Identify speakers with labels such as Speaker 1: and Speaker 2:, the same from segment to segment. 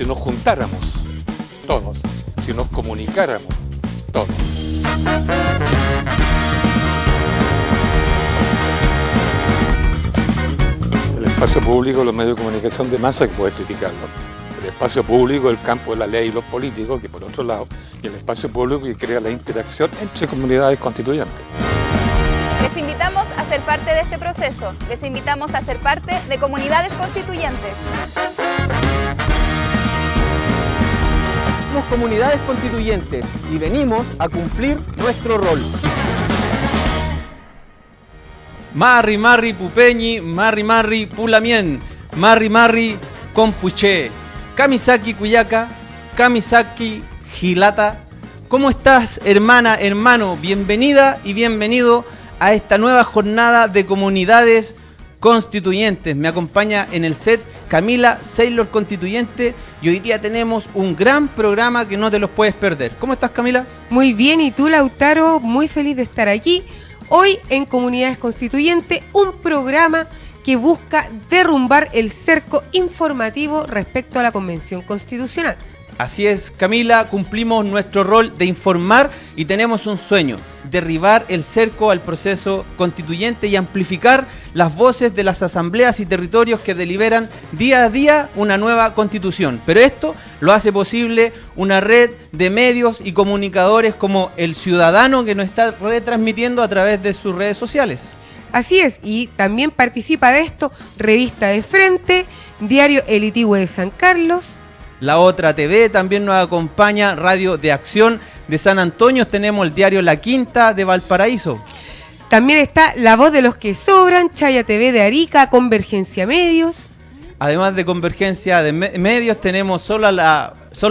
Speaker 1: si nos juntáramos, todos, si nos comunicáramos, todos. El espacio público, los medios de comunicación de masa, que puede criticarlo. El espacio público, el campo de la ley y los políticos, que por otro lado, y el espacio público que crea la interacción entre comunidades constituyentes.
Speaker 2: Les invitamos a ser parte de este proceso. Les invitamos a ser parte de comunidades constituyentes.
Speaker 3: Somos comunidades constituyentes y venimos a cumplir nuestro rol.
Speaker 4: Marri Marri Pupeñi, Marri Marri Pulamien, Marri Marri Compuché, Kamisaki Cuyaca, Kamisaki Gilata. ¿Cómo estás, hermana, hermano? Bienvenida y bienvenido a esta nueva jornada de comunidades constituyentes. Me acompaña en el set Camila Sailor Constituyente y hoy día tenemos un gran programa que no te los puedes perder. ¿Cómo estás, Camila?
Speaker 5: Muy bien, y tú, Lautaro, muy feliz de estar aquí. Hoy en Comunidades Constituyentes, un programa que busca derrumbar el cerco informativo respecto a la Convención Constitucional.
Speaker 4: Así es, Camila, cumplimos nuestro rol de informar y tenemos un sueño: derribar el cerco al proceso constituyente y amplificar las voces de las asambleas y territorios que deliberan día a día una nueva constitución. Pero esto lo hace posible una red de medios y comunicadores como El Ciudadano, que nos está retransmitiendo a través de sus redes sociales.
Speaker 5: Así es, y también participa de esto Revista de Frente, Diario El Itigüe de San Carlos.
Speaker 4: La Otra TV también nos acompaña, Radio de Acción de San Antonio, tenemos el diario La Quinta de Valparaíso.
Speaker 5: También está La Voz de los que Sobran, Chaya TV de Arica, Convergencia Medios.
Speaker 4: Además de Convergencia de Medios, tenemos Solo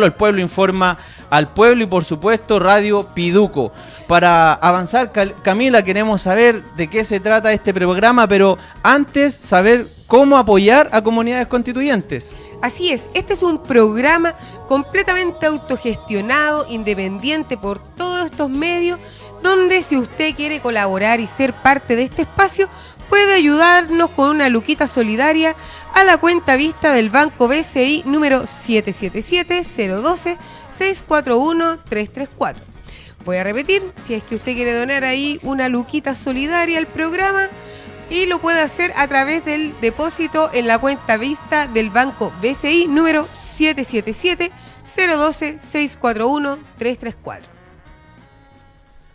Speaker 4: el Pueblo Informa al Pueblo y por supuesto Radio Piduco. Para avanzar, Camila, queremos saber de qué se trata este programa, pero antes saber cómo apoyar a comunidades constituyentes.
Speaker 5: Así es, este es un programa completamente autogestionado, independiente por todos estos medios, donde si usted quiere colaborar y ser parte de este espacio, puede ayudarnos con una luquita solidaria a la cuenta vista del Banco BCI número 777-012-641-334. Voy a repetir, si es que usted quiere donar ahí una luquita solidaria al programa, y lo puede hacer a través del depósito en la cuenta vista del Banco BCI número 777-012-641-334.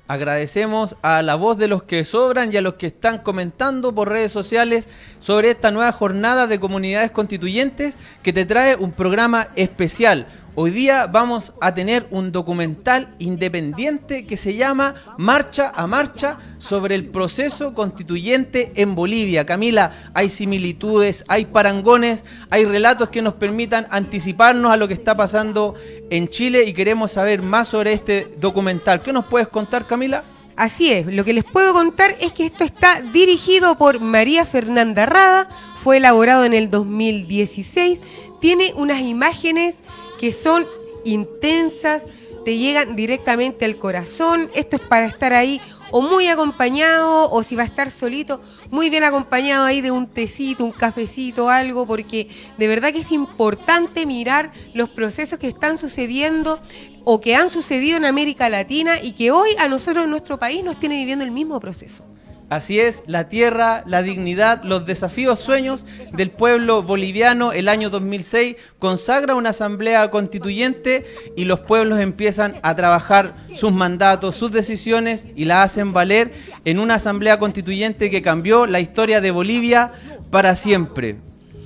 Speaker 4: Agradecemos a La Voz de los que Sobran y a los que están comentando por redes sociales sobre esta nueva jornada de comunidades constituyentes que te trae un programa especial. Hoy día vamos a tener un documental independiente que se llama Marcha a Marcha sobre el proceso constituyente en Bolivia. Camila, hay similitudes, hay parangones, hay relatos que nos permitan anticiparnos a lo que está pasando en Chile y queremos saber más sobre este documental. ¿Qué nos puedes contar, Camila?
Speaker 5: Así es, lo que les puedo contar es que esto está dirigido por María Fernanda Rada, fue elaborado en el 2016, tiene unas imágenes que son intensas, te llegan directamente al corazón. Esto es para estar ahí o muy acompañado, o si va a estar solito, muy bien acompañado ahí de un tecito, un cafecito, algo, porque de verdad que es importante mirar los procesos que están sucediendo o que han sucedido en América Latina y que hoy a nosotros en nuestro país nos tiene viviendo el mismo proceso.
Speaker 4: Así es, la tierra, la dignidad, los desafíos, sueños del pueblo boliviano. El año 2006 consagra una asamblea constituyente y los pueblos empiezan a trabajar sus mandatos, sus decisiones y la hacen valer en una asamblea constituyente que cambió la historia de Bolivia para siempre.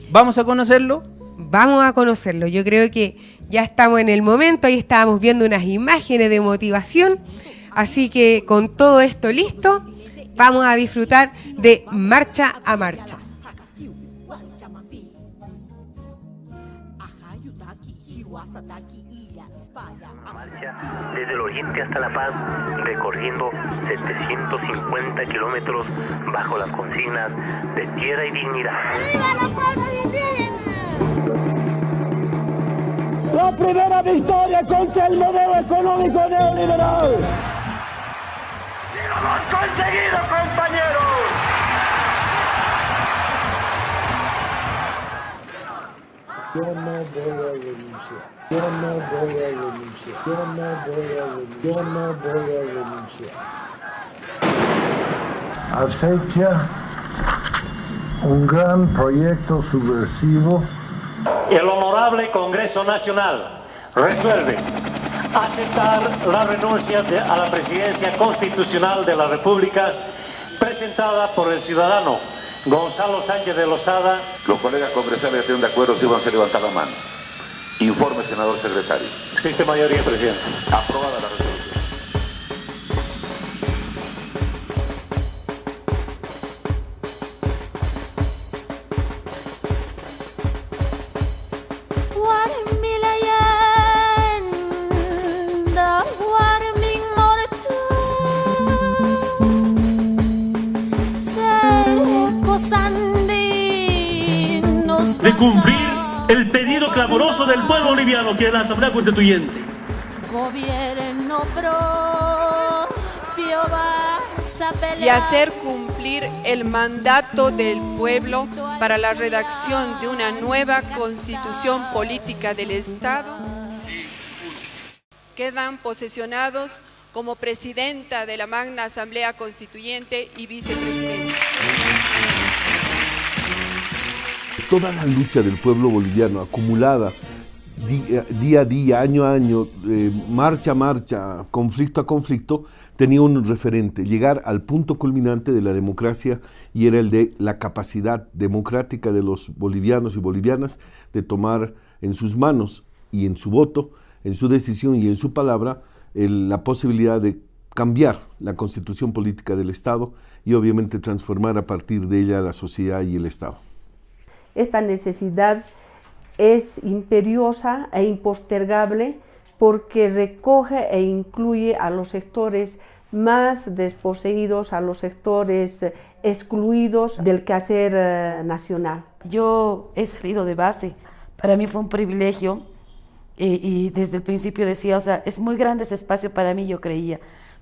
Speaker 4: ¿Vamos a conocerlo?
Speaker 5: Vamos a conocerlo. Yo creo que ya estamos en el momento, ahí estábamos viendo unas imágenes de motivación, así que con todo esto listo, vamos a disfrutar de Marcha a Marcha.
Speaker 6: Desde el oriente hasta La Paz, recorriendo 750 kilómetros bajo las consignas de tierra y dignidad.
Speaker 7: ¡Viva los pueblos indígenas!
Speaker 8: La primera victoria contra el modelo económico neoliberal.
Speaker 6: ¡Y lo hemos conseguido, compañeros!
Speaker 8: Yo no voy a renunciar. Yo no voy a renunciar. Yo no voy a renunciar. Yo no voy a renunciar. Acecha un gran proyecto subversivo.
Speaker 6: El Honorable Congreso Nacional resuelve aceptar la renuncia a la presidencia constitucional de la República presentada por el ciudadano Gonzalo Sánchez de Lozada.
Speaker 9: Los colegas congresales estén de acuerdo si van a levantar la mano. Informe, senador secretario.
Speaker 6: Existe mayoría, presidente.
Speaker 9: Aprobada la resolución.
Speaker 6: De cumplir el pedido clamoroso del pueblo boliviano, que es la Asamblea Constituyente.
Speaker 7: Gobierno propio vas a pelear.
Speaker 10: Y hacer cumplir el mandato del pueblo para la redacción de una nueva constitución política del Estado. Quedan posesionados como presidenta de la Magna Asamblea Constituyente y vicepresidenta.
Speaker 11: Toda la lucha del pueblo boliviano acumulada día a día, año a año, marcha a marcha, conflicto a conflicto, tenía un referente, llegar al punto culminante de la democracia, y era el de la capacidad democrática de los bolivianos y bolivianas de tomar en sus manos y en su voto, en su decisión y en su palabra, la posibilidad de cambiar la constitución política del Estado y obviamente transformar a partir de ella la sociedad y el Estado.
Speaker 12: Esta necesidad es imperiosa e impostergable porque recoge e incluye a los sectores más desposeídos, a los sectores excluidos del quehacer nacional.
Speaker 13: Yo he salido de base, para mí fue un privilegio y desde el principio decía, o sea, es muy grande ese espacio para mí, yo creía,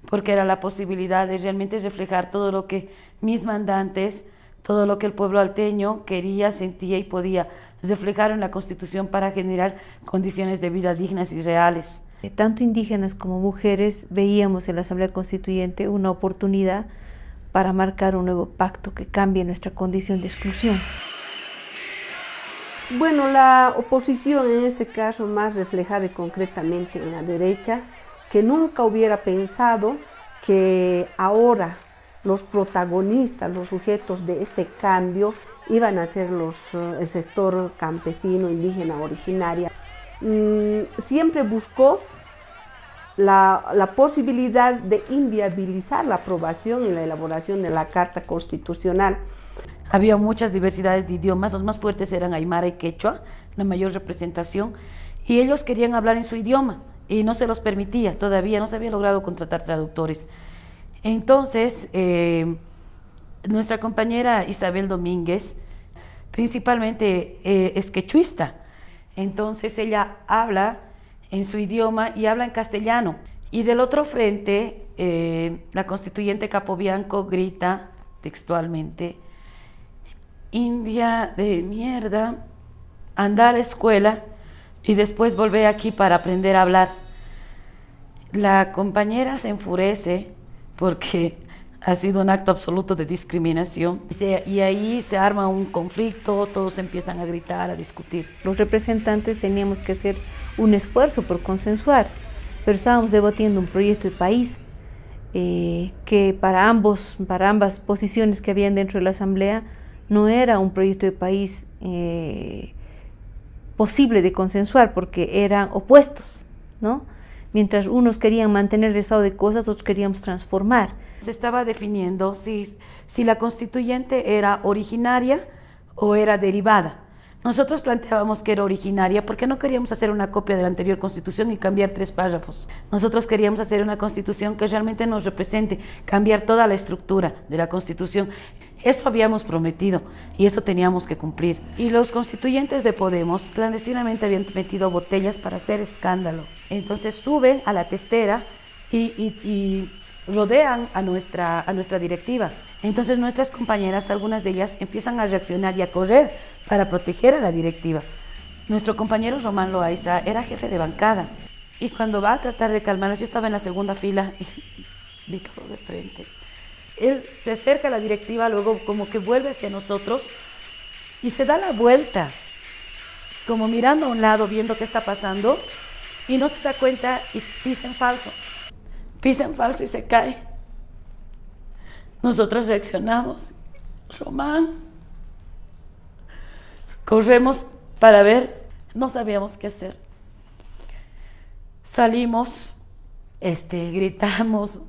Speaker 13: porque era la posibilidad de realmente reflejar todo lo que mis mandantes, todo lo que el pueblo alteño quería, sentía y podía reflejar en la Constitución para generar condiciones de vida dignas y reales.
Speaker 14: Tanto indígenas como mujeres veíamos en la Asamblea Constituyente una oportunidad para marcar un nuevo pacto que cambie nuestra condición de exclusión.
Speaker 12: Bueno, la oposición en este caso más reflejada y concretamente en la derecha, que nunca hubiera pensado que ahora los protagonistas, los sujetos de este cambio iban a ser el sector campesino, indígena, originaria. Siempre buscó la posibilidad de inviabilizar la aprobación y la elaboración de la Carta Constitucional.
Speaker 13: Había muchas diversidades de idiomas, los más fuertes eran aymara y quechua, la mayor representación, y ellos querían hablar en su idioma y no se los permitía, todavía no se había logrado contratar traductores. Entonces, nuestra compañera Isabel Domínguez, principalmente es quechuista, entonces ella habla en su idioma y habla en castellano. Y del otro frente, la constituyente Capobianco grita textualmente: India de mierda, anda a la escuela y después volvé aquí para aprender a hablar. La compañera se enfurece porque ha sido un acto absoluto de discriminación y ahí se arma un conflicto, todos empiezan a gritar, a discutir.
Speaker 14: Los representantes teníamos que hacer un esfuerzo por consensuar, pero estábamos debatiendo un proyecto de país que para ambas posiciones que habían dentro de la Asamblea no era un proyecto de país posible de consensuar porque eran opuestos, ¿no? Mientras unos querían mantener el estado de cosas, otros queríamos transformar.
Speaker 13: Se estaba definiendo si la constituyente era originaria o era derivada. Nosotros planteábamos que era originaria porque no queríamos hacer una copia de la anterior constitución y cambiar 3 párrafos. Nosotros queríamos hacer una constitución que realmente nos represente, cambiar toda la estructura de la constitución. Eso habíamos prometido y eso teníamos que cumplir. Y los constituyentes de Podemos clandestinamente habían metido botellas para hacer escándalo. Entonces suben a la testera y rodean a nuestra directiva. Entonces nuestras compañeras, algunas de ellas, empiezan a reaccionar y a correr para proteger a la directiva. Nuestro compañero Román Loaiza era jefe de bancada y cuando va a tratar de calmarnos, yo estaba en la segunda fila y vi que de frente. Él se acerca a la directiva, luego como que vuelve hacia nosotros y se da la vuelta, como mirando a un lado, viendo qué está pasando, y no se da cuenta y pisa en falso y se cae. Nosotros reaccionamos, Román, corremos para ver, no sabíamos qué hacer. Salimos, gritamos,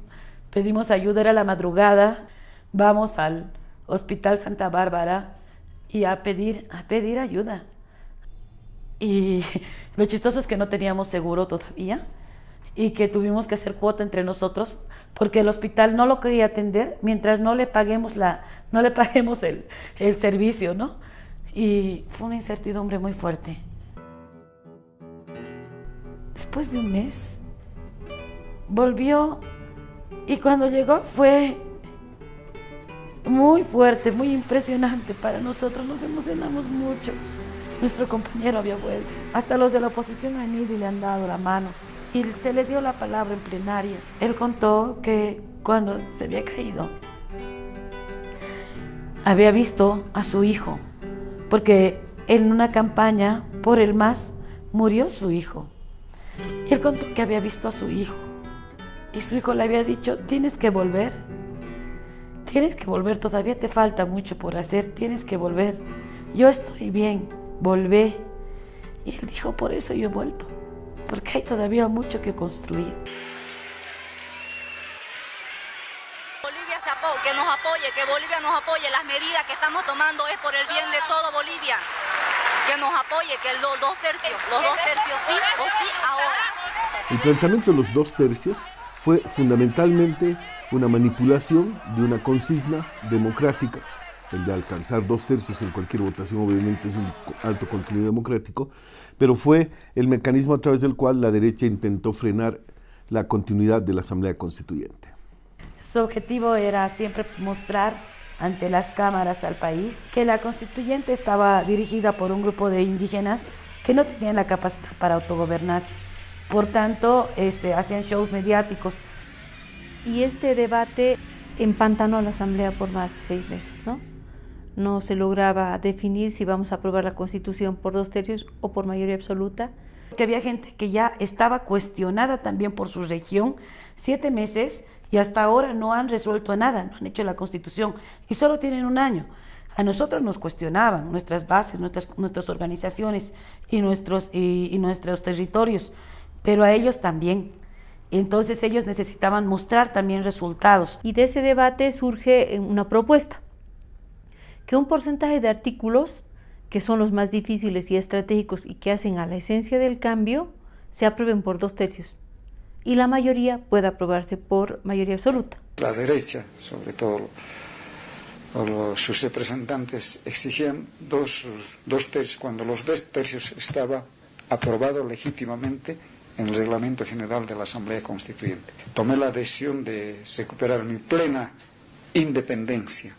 Speaker 13: pedimos ayuda, era la madrugada, vamos al Hospital Santa Bárbara y a pedir ayuda. Y lo chistoso es que no teníamos seguro todavía y que tuvimos que hacer cuota entre nosotros porque el hospital no lo quería atender mientras no le paguemos el servicio, ¿no? Y fue una incertidumbre muy fuerte. Después de un mes, volvió y cuando llegó fue muy fuerte, muy impresionante para nosotros. Nos emocionamos mucho. Nuestro compañero había vuelto. Hasta los de la oposición han ido y le han dado la mano. Y se le dio la palabra en plenaria. Él contó que cuando se había caído, había visto a su hijo, porque en una campaña por el MAS murió su hijo. Y él contó que había visto a su hijo. Y su hijo le había dicho, tienes que volver, todavía te falta mucho por hacer, tienes que volver. Yo estoy bien, volvé. Y él dijo, por eso yo he vuelto, porque hay todavía mucho que construir.
Speaker 15: Que nos apoye, que Bolivia nos apoye. Las medidas que estamos tomando es por el bien de todo Bolivia. Que nos apoye, que los dos tercios sí o sí ahora.
Speaker 11: El planteamiento de los 2 tercios fue fundamentalmente una manipulación de una consigna democrática. El de alcanzar 2 tercios en cualquier votación obviamente es un alto contenido democrático, pero fue el mecanismo a través del cual la derecha intentó frenar la continuidad de la Asamblea Constituyente.
Speaker 13: Su objetivo era siempre mostrar ante las cámaras al país que la constituyente estaba dirigida por un grupo de indígenas que no tenían la capacidad para autogobernarse. Por tanto, hacían shows mediáticos.
Speaker 14: Y este debate empantanó a la Asamblea por más de 6 meses, ¿no? No se lograba definir si vamos a aprobar la Constitución por 2 tercios o por mayoría absoluta.
Speaker 13: Que había gente que ya estaba cuestionada también por su región, 7 meses, y hasta ahora no han resuelto nada, no han hecho la Constitución y solo tienen 1 año. A nosotros nos cuestionaban nuestras bases, nuestras organizaciones y nuestros territorios, pero a ellos también. Entonces ellos necesitaban mostrar también resultados.
Speaker 14: Y de ese debate surge una propuesta, que un porcentaje de artículos, que son los más difíciles y estratégicos y que hacen a la esencia del cambio, se aprueben por 2 tercios. Y la mayoría puede aprobarse por mayoría absoluta.
Speaker 16: La derecha, sobre todo sus representantes, exigían dos tercios, cuando los 2 tercios estaba aprobado legítimamente en el Reglamento General de la Asamblea Constituyente. Tomé la decisión de recuperar mi plena independencia.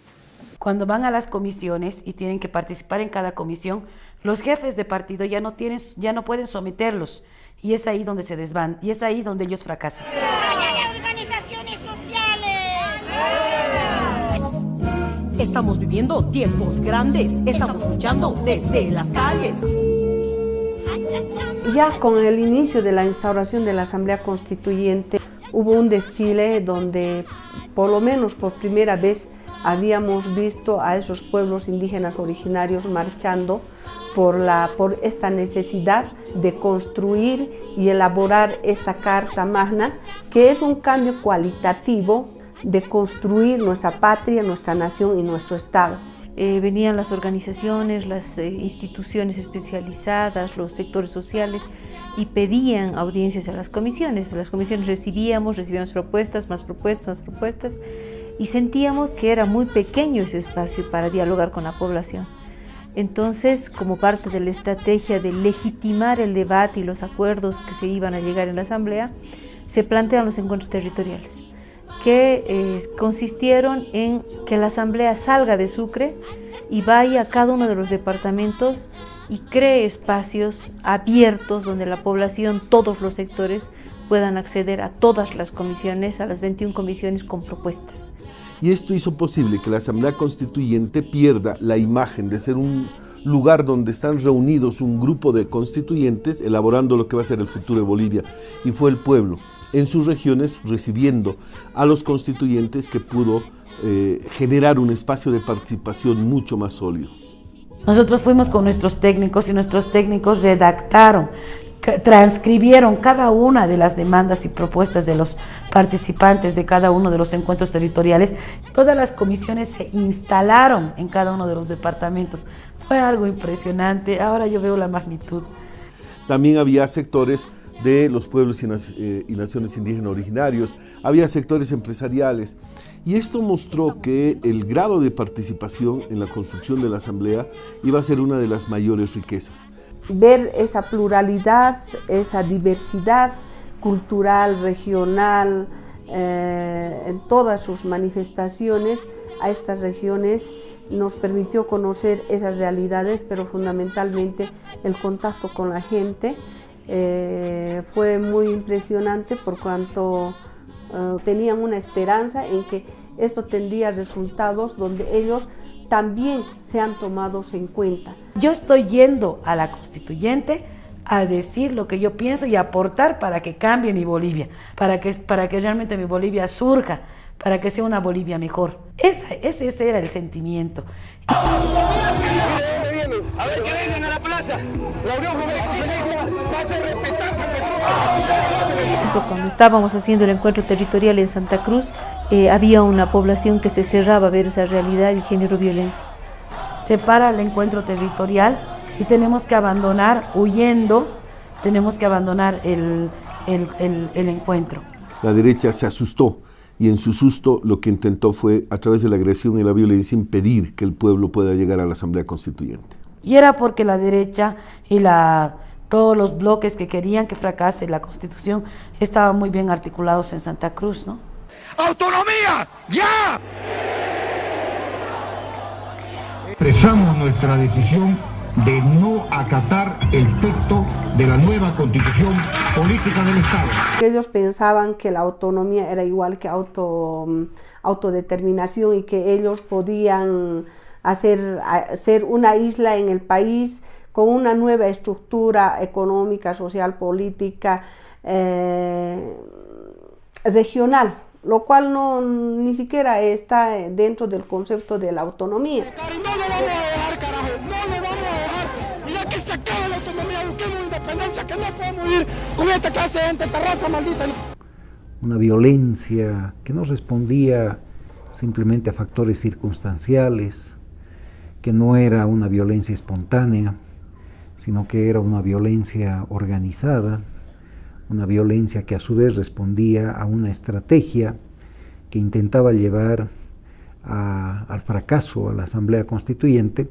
Speaker 13: Cuando van a las comisiones y tienen que participar en cada comisión, los jefes de partido ya no pueden someterlos. Y es ahí donde se desvan, y es ahí donde ellos fracasan.
Speaker 7: ¡Organizaciones sociales!
Speaker 17: Estamos viviendo tiempos grandes, estamos luchando desde las calles.
Speaker 12: Ya con el inicio de la instauración de la Asamblea Constituyente hubo un desfile donde por lo menos por primera vez habíamos visto a esos pueblos indígenas originarios marchando por esta necesidad de construir y elaborar esta Carta Magna, que es un cambio cualitativo de construir nuestra patria, nuestra nación y nuestro Estado.
Speaker 14: Venían las organizaciones, las instituciones especializadas, los sectores sociales y pedían audiencias a las comisiones. Las comisiones recibíamos propuestas, más propuestas, y sentíamos que era muy pequeño ese espacio para dialogar con la población. Entonces, como parte de la estrategia de legitimar el debate y los acuerdos que se iban a llegar en la Asamblea, se plantean los encuentros territoriales, que consistieron en que la Asamblea salga de Sucre y vaya a cada uno de los departamentos y cree espacios abiertos donde la población, todos los sectores, puedan acceder a todas las comisiones, a las 21 comisiones con propuestas.
Speaker 11: Y esto hizo posible que la Asamblea Constituyente pierda la imagen de ser un lugar donde están reunidos un grupo de constituyentes elaborando lo que va a ser el futuro de Bolivia, y fue el pueblo en sus regiones recibiendo a los constituyentes que pudo generar un espacio de participación mucho más sólido.
Speaker 13: Nosotros fuimos con nuestros técnicos y nuestros técnicos redactaron, transcribieron cada una de las demandas y propuestas de los participantes de cada uno de los encuentros territoriales. Todas las comisiones se instalaron en cada uno de los departamentos. Fue algo impresionante. Ahora yo veo la magnitud.
Speaker 11: También había sectores de los pueblos y naciones indígenas originarios, había sectores empresariales, y esto mostró que el grado de participación en la construcción de la Asamblea iba a ser una de las mayores riquezas.
Speaker 12: Ver esa pluralidad, esa diversidad cultural, regional, en todas sus manifestaciones a estas regiones, nos permitió conocer esas realidades, pero fundamentalmente el contacto con la gente. Fue muy impresionante por cuanto tenían una esperanza en que esto tendría resultados donde ellos también sean tomados en cuenta.
Speaker 13: Yo estoy yendo a la Constituyente a decir lo que yo pienso y aportar para que cambie mi Bolivia, para que realmente mi Bolivia surja, para que sea una Bolivia mejor. Ese era el sentimiento.
Speaker 18: A ver que vengan a la plaza. La Unión Juvenil va a hacer respetar Santa Cruz.
Speaker 14: Cuando estábamos haciendo el encuentro territorial en Santa Cruz, había una población que se cerraba a ver esa realidad y generó violencia.
Speaker 13: Se para el encuentro territorial y tenemos que abandonar, huyendo, tenemos que abandonar el encuentro.
Speaker 11: La derecha se asustó, y en su susto lo que intentó fue, a través de la agresión y la violencia, impedir que el pueblo pueda llegar a la Asamblea Constituyente.
Speaker 13: Y era porque la derecha y todos los bloques que querían que fracase la Constitución estaban muy bien articulados en Santa Cruz, ¿no?
Speaker 18: ¡Autonomía! ¡Ya!
Speaker 19: Expresamos nuestra decisión de no acatar el texto de la nueva Constitución Política del Estado.
Speaker 12: Ellos pensaban que la autonomía era igual que autodeterminación y que ellos podían ser una isla en el país con una nueva estructura económica, social, política, regional, lo cual ni siquiera está dentro del concepto de la autonomía.
Speaker 18: No lo vamos a dejar, carajo, no lo vamos a dejar. Y ya que se acabe la autonomía, busquemos independencia, que no podemos vivir con esta clase de gente, esta raza maldita.
Speaker 20: Una violencia que no respondía simplemente a factores circunstanciales, que no era una violencia espontánea, sino que era una violencia organizada, una violencia que a su vez respondía a una estrategia que intentaba llevar al fracaso a la Asamblea Constituyente.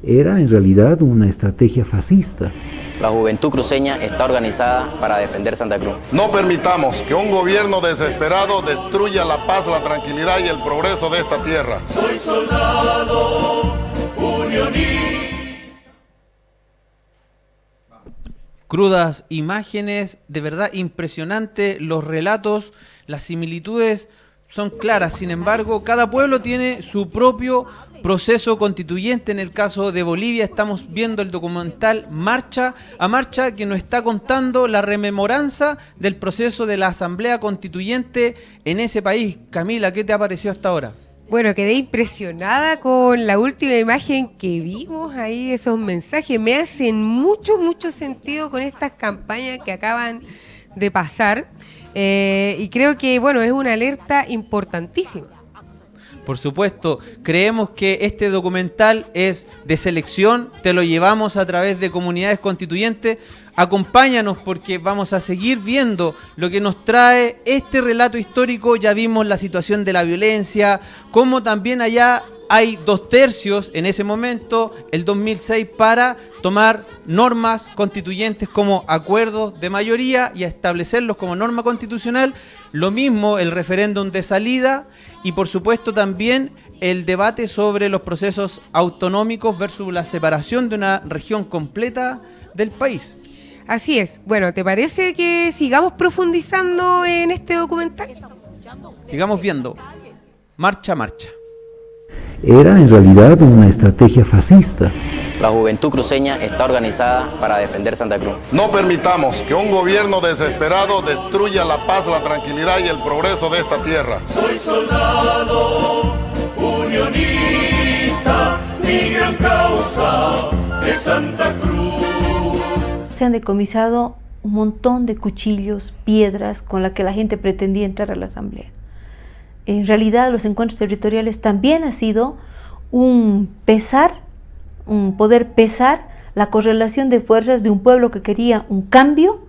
Speaker 20: Era en realidad una estrategia fascista.
Speaker 21: La juventud cruceña está organizada para defender Santa Cruz.
Speaker 22: No permitamos que un gobierno desesperado destruya la paz, la tranquilidad y el progreso de esta tierra.
Speaker 18: Soy soldado unionista.
Speaker 4: Crudas imágenes, de verdad impresionante, los relatos, las similitudes son claras. Sin embargo, cada pueblo tiene su propio proceso constituyente. En el caso de Bolivia estamos viendo el documental Marcha a Marcha, que nos está contando la rememoranza del proceso de la Asamblea Constituyente en ese país. Camila, ¿qué te ha parecido hasta ahora?
Speaker 5: Bueno, quedé impresionada con la última imagen que vimos ahí, esos mensajes. Me hacen mucho sentido con estas campañas que acaban de pasar. Y creo que, bueno, es una alerta importantísima.
Speaker 4: Por supuesto, creemos que este documental es de selección, te lo llevamos a través de Comunidades Constituyentes. Acompáñanos porque vamos a seguir viendo lo que nos trae este relato histórico. Ya vimos la situación de la violencia, como también allá hay 2/3 en ese momento, el 2006, para tomar normas constituyentes como acuerdos de mayoría y a establecerlos como norma constitucional. Lo mismo el referéndum de salida y por supuesto también el debate sobre los procesos autonómicos versus la separación de una región completa del país.
Speaker 5: Así es. Bueno, ¿te parece que sigamos profundizando en este documental?
Speaker 4: Sigamos viendo. Marcha, marcha.
Speaker 20: Era en realidad una estrategia fascista.
Speaker 21: La juventud cruceña está organizada para defender Santa Cruz.
Speaker 22: No permitamos que un gobierno desesperado destruya la paz, la tranquilidad y el progreso de esta tierra.
Speaker 1: Soy soldado, unionista, mi gran causa es Santa Cruz.
Speaker 14: Se han decomisado un montón de cuchillos, piedras con las que la gente pretendía entrar a la asamblea. En realidad los encuentros territoriales también ha sido un poder pesar la correlación de fuerzas de un pueblo que quería un cambio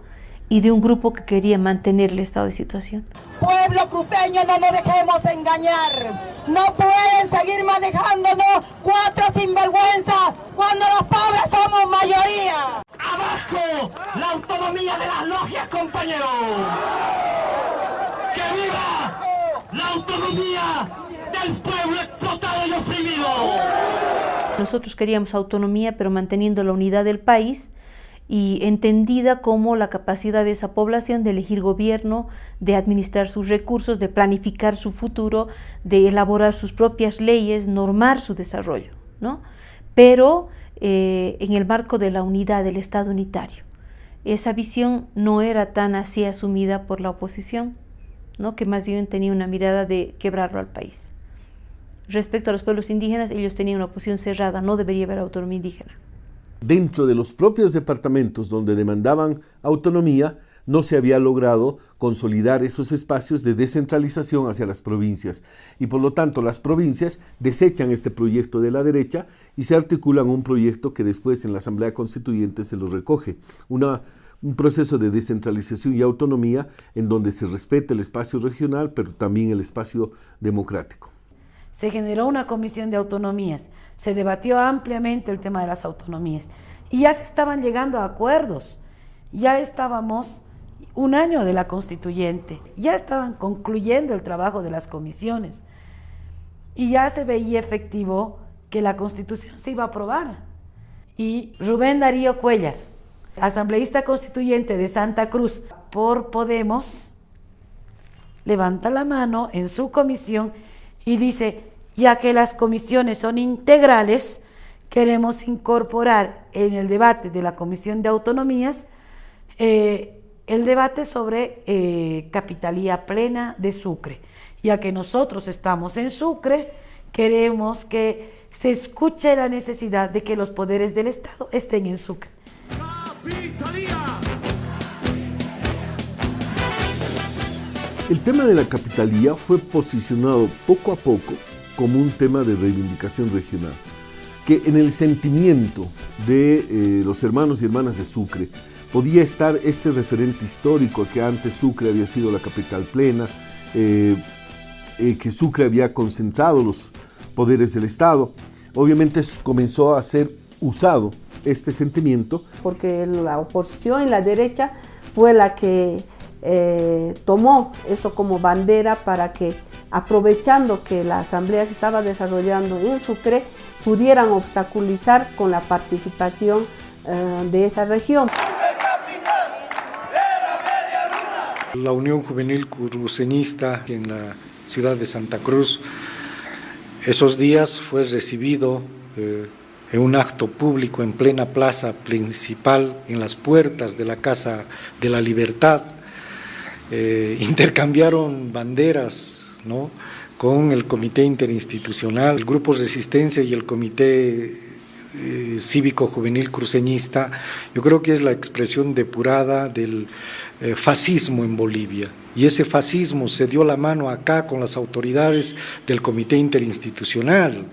Speaker 14: y de un grupo que quería mantener el estado de situación.
Speaker 17: Pueblo cruceño, no nos dejemos engañar. No pueden seguir manejándonos cuatro sinvergüenzas cuando los pobres somos mayoría.
Speaker 18: ¡Abajo la autonomía de las logias, compañeros! ¡Que viva la autonomía del pueblo explotado y oprimido!
Speaker 14: Nosotros queríamos autonomía, pero manteniendo la unidad del país y entendida como la capacidad de esa población de elegir gobierno, de administrar sus recursos, de planificar su futuro, de elaborar sus propias leyes, normar su desarrollo, ¿no? Pero en el marco de la unidad del Estado unitario. Esa visión no era tan así asumida por la oposición, ¿no? Que más bien tenía una mirada de quebrarlo al país. Respecto a los pueblos indígenas, ellos tenían una posición cerrada, no debería haber autonomía indígena.
Speaker 11: Dentro de los propios departamentos donde demandaban autonomía, no se había logrado consolidar esos espacios de descentralización hacia las provincias. Y por lo tanto, las provincias desechan este proyecto de la derecha y se articulan un proyecto que después en la Asamblea Constituyente se lo recoge. Un proceso de descentralización y autonomía en donde se respete el espacio regional, pero también el espacio democrático.
Speaker 13: Se generó una comisión de autonomías, se debatió ampliamente el tema de las autonomías y ya se estaban llegando a acuerdos. Ya estábamos un año de la constituyente, ya estaban concluyendo el trabajo de las comisiones y ya se veía efectivo que la constitución se iba a aprobar. Y Rubén Darío Cuellar, asambleísta constituyente de Santa Cruz por Podemos, levanta la mano en su comisión y dice: ya que las comisiones son integrales, queremos incorporar en el debate de la Comisión de Autonomías el debate sobre capitalía plena de Sucre. Ya que nosotros estamos en Sucre, queremos que se escuche la necesidad de que los poderes del Estado estén en Sucre.
Speaker 11: El tema de la capitalía fue posicionado poco a poco como un tema de reivindicación regional, que en el sentimiento de los hermanos y hermanas de Sucre podía estar este referente histórico, que antes Sucre había sido la capital plena, que Sucre había concentrado los poderes del Estado. Obviamente comenzó a ser usado este sentimiento.
Speaker 12: Porque la oposición y la derecha fue la que tomó esto como bandera para que, aprovechando que la asamblea se estaba desarrollando en Sucre, pudieran obstaculizar con la participación de esa región.
Speaker 16: La Unión Juvenil Cruceñista en la ciudad de Santa Cruz, esos días fue recibido en un acto público en plena plaza principal, en las puertas de la Casa de la Libertad. Intercambiaron banderas, ¿no?, con el Comité Interinstitucional, el Grupo Resistencia y el Comité Cívico Juvenil Cruceñista. Yo creo que es la expresión depurada del fascismo en Bolivia, y ese fascismo se dio la mano acá con las autoridades del Comité Interinstitucional.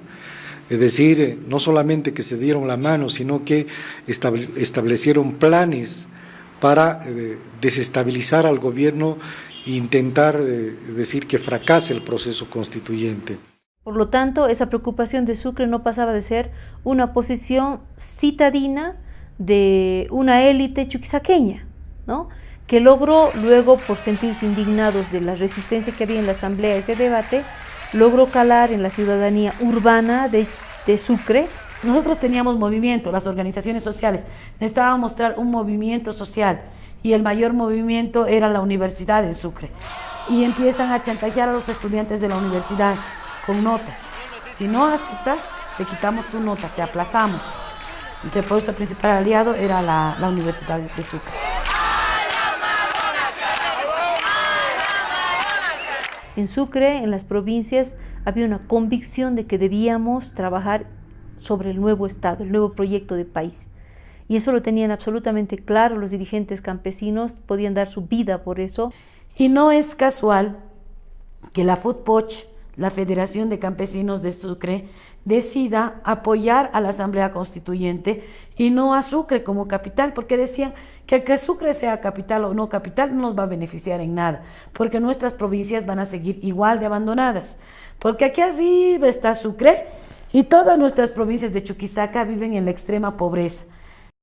Speaker 16: Es decir, no solamente que se dieron la mano, sino que establecieron planes para desestabilizar al gobierno e intentar decir que fracase el proceso constituyente.
Speaker 14: Por lo tanto, esa preocupación de Sucre no pasaba de ser una posición citadina de una élite chuquisaqueña, ¿no?, que logró luego, por sentirse indignados de la resistencia que había en la asamblea a ese debate, logró calar en la ciudadanía urbana de Sucre.
Speaker 13: Nosotros teníamos movimiento, las organizaciones sociales, necesitábamos mostrar un movimiento social y el mayor movimiento era la universidad en Sucre. Y empiezan a chantajear a los estudiantes de la universidad con notas. Si no aceptas, te quitamos tu nota, te aplazamos. Entonces, por eso el principal aliado era la Universidad de Sucre.
Speaker 14: En Sucre, en las provincias, había una convicción de que debíamos trabajar sobre el nuevo Estado, el nuevo proyecto de país. Y eso lo tenían absolutamente claro los dirigentes campesinos, podían dar su vida por eso.
Speaker 13: Y no es casual que la FUTPOCH, la Federación de Campesinos de Sucre, decida apoyar a la Asamblea Constituyente y no a Sucre como capital, porque decían que Sucre sea capital o no capital no nos va a beneficiar en nada, porque nuestras provincias van a seguir igual de abandonadas, porque aquí arriba está Sucre y todas nuestras provincias de Chuquisaca viven en la extrema pobreza.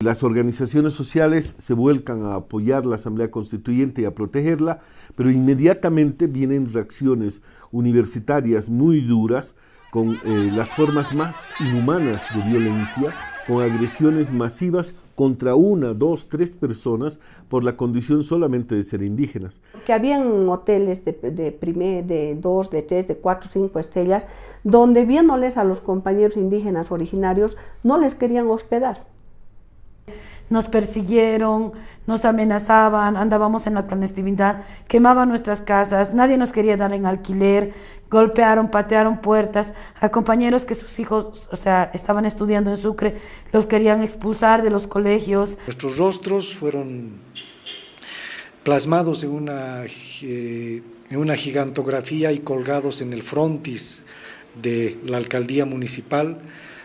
Speaker 11: Las organizaciones sociales se vuelcan a apoyar la Asamblea Constituyente y a protegerla, pero inmediatamente vienen reacciones universitarias muy duras, con las formas más inhumanas de violencia, con agresiones masivas contra 1, 2, 3 personas por la condición solamente de ser indígenas.
Speaker 12: Que habían hoteles de 2, de 3, de 4, 5 estrellas, donde viéndoles a los compañeros indígenas originarios, no les querían hospedar.
Speaker 13: Nos persiguieron, nos amenazaban, andábamos en la clandestinidad, quemaban nuestras casas, nadie nos quería dar en alquiler, golpearon, patearon puertas, a compañeros que sus hijos, estaban estudiando en Sucre, los querían expulsar de los colegios.
Speaker 2: Nuestros rostros fueron plasmados en una gigantografía y colgados en el frontis de la alcaldía municipal,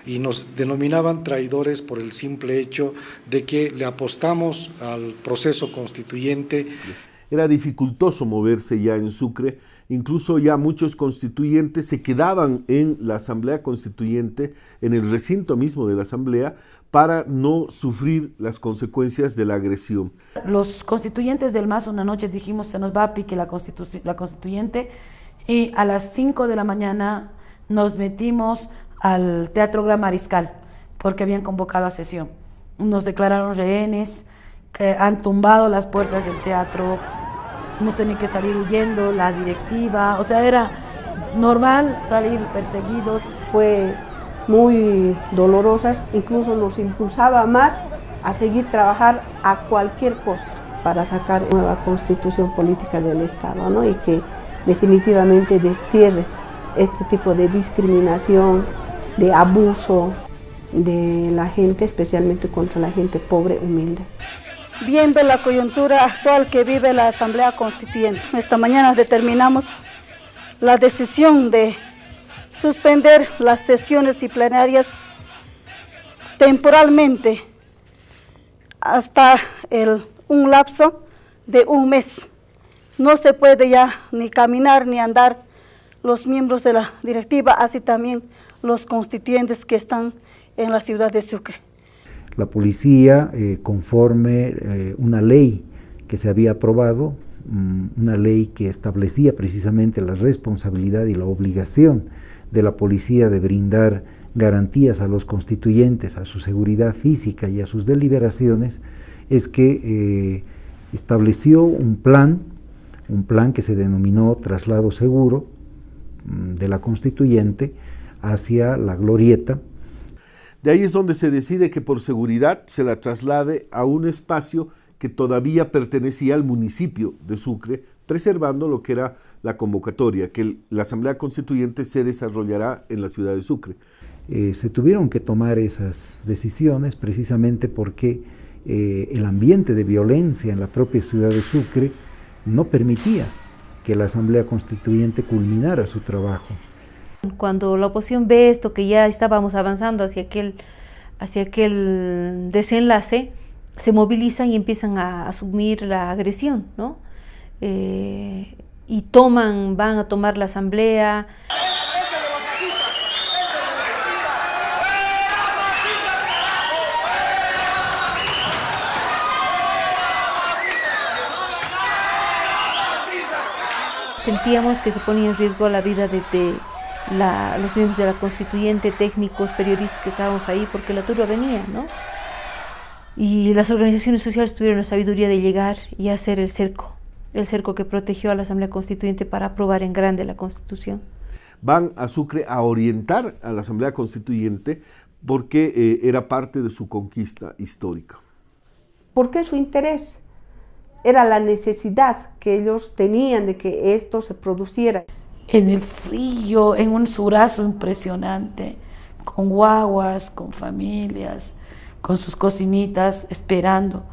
Speaker 2: y nos denominaban traidores por el simple hecho de que le apostamos al proceso constituyente.
Speaker 11: Era dificultoso moverse ya en Sucre, incluso ya muchos constituyentes se quedaban en la Asamblea Constituyente, en el recinto mismo de la Asamblea, para no sufrir las consecuencias de la agresión.
Speaker 13: Los constituyentes del MAS una noche dijimos, se nos va a pique la constituyente, y a las 5 de la mañana nos metimos al Teatro Gran Mariscal, porque habían convocado a sesión. Nos declararon rehenes, que han tumbado las puertas del teatro, hemos tenido que salir huyendo, la directiva, era normal salir perseguidos.
Speaker 12: Fue muy dolorosas, incluso nos impulsaba más a seguir trabajar a cualquier costo para sacar una nueva constitución política del Estado, ¿no? Y que definitivamente destierre este tipo de discriminación, de abuso de la gente, especialmente contra la gente pobre, humilde.
Speaker 3: Viendo la coyuntura actual que vive la Asamblea Constituyente, esta mañana determinamos la decisión de suspender las sesiones y plenarias temporalmente hasta un lapso de un mes. No se puede ya ni caminar ni andar los miembros de la directiva, así también los constituyentes que están en la ciudad de Sucre.
Speaker 20: La policía, conforme una ley que se había aprobado, una ley que establecía precisamente la responsabilidad y la obligación de la policía de brindar garantías a los constituyentes, a su seguridad física y a sus deliberaciones, es que estableció un plan que se denominó traslado seguro de la constituyente hacia la glorieta.
Speaker 11: De ahí es donde se decide que por seguridad se la traslade a un espacio que todavía pertenecía al municipio de Sucre, preservando lo que era la convocatoria, que la Asamblea Constituyente se desarrollará en la ciudad de Sucre.
Speaker 20: Se tuvieron que tomar esas decisiones precisamente porque el ambiente de violencia en la propia ciudad de Sucre no permitía que la Asamblea Constituyente culminara su trabajo.
Speaker 14: Cuando la oposición ve esto, que ya estábamos avanzando hacia aquel desenlace, se movilizan y empiezan a asumir la agresión, ¿no? Y van a tomar la asamblea. sentíamos que se ponía en riesgo la vida de los miembros de la constituyente, técnicos, periodistas que estábamos ahí, porque la turba venía, ¿no? Y las organizaciones sociales tuvieron la sabiduría de llegar y hacer el cerco que protegió a la Asamblea Constituyente para aprobar en grande la Constitución.
Speaker 11: Van a Sucre a orientar a la Asamblea Constituyente porque era parte de su conquista histórica.
Speaker 12: ¿Por qué su interés? Era la necesidad que ellos tenían de que esto se produciera.
Speaker 13: En el frío, en un surazo impresionante, con guaguas, con familias, con sus cocinitas, esperando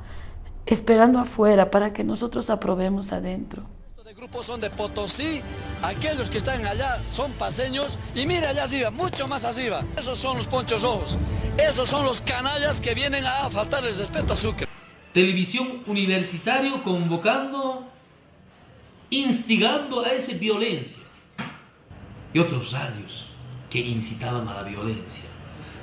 Speaker 13: afuera para que nosotros aprobemos adentro.
Speaker 8: Estos grupos son de Potosí, aquellos que están allá son paseños, y mira allá arriba, mucho más arriba, esos son los ponchos rojos, esos son los canallas que vienen a faltarles respeto a Sucre.
Speaker 9: Televisión Universitario convocando, instigando a esa violencia, y otros radios que incitaban a la violencia,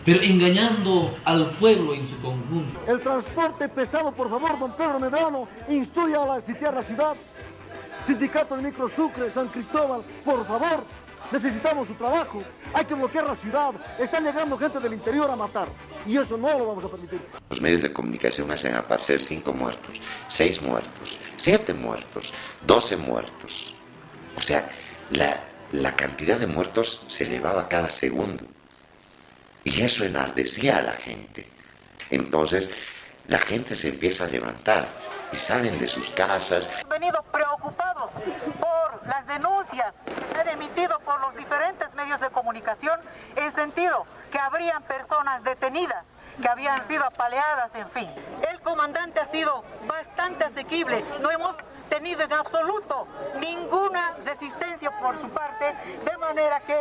Speaker 9: pero engañando al pueblo en su conjunto.
Speaker 18: El transporte pesado, por favor, don Pedro Medrano, instruya a sitiar la ciudad. Sindicato de Micro Sucre, San Cristóbal, por favor, necesitamos su trabajo. Hay que bloquear la ciudad. Están llegando gente del interior a matar y eso no lo vamos a permitir.
Speaker 23: Los medios de comunicación hacen aparecer 5 muertos, 6 muertos, 7 muertos, 12 muertos. O sea, la cantidad de muertos se elevaba cada segundo. Y eso enardecía a la gente. Entonces, la gente se empieza a levantar y salen de sus casas.
Speaker 24: Hemos venido preocupados por las denuncias que han emitido por los diferentes medios de comunicación en sentido que habrían personas detenidas, que habían sido apaleadas, en fin. El comandante ha sido bastante asequible, no hemos tenido en absoluto ninguna resistencia por su parte, de manera que